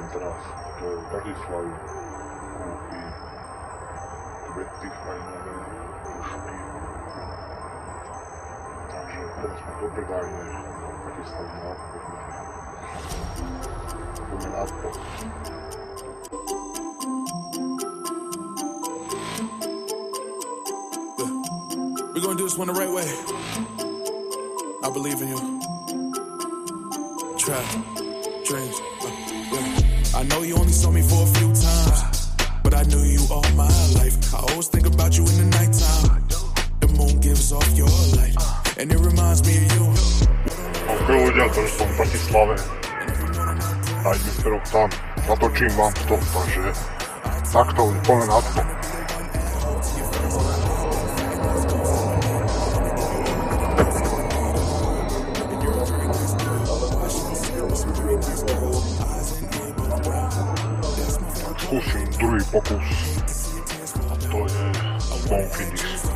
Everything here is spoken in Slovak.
teraz do Bratislavy kúpi kvety fajnové, pušky. Takže teraz sme dobre dajne v Bratislavi na obchod. Poďme na to. We're gonna do this one the right way. I believe in you. Trap, dreams. Yeah. I know you only saw me for a few times, but I knew you all my life. I always think about you in the nighttime. The moon gives off your light, and it reminds me of you. Ok ľudia, to som v Bratislave. A idem teraz tam. Natočím vám to, takže takto poďme na to. Skúsim druhý pokus. To je Monkey Disc.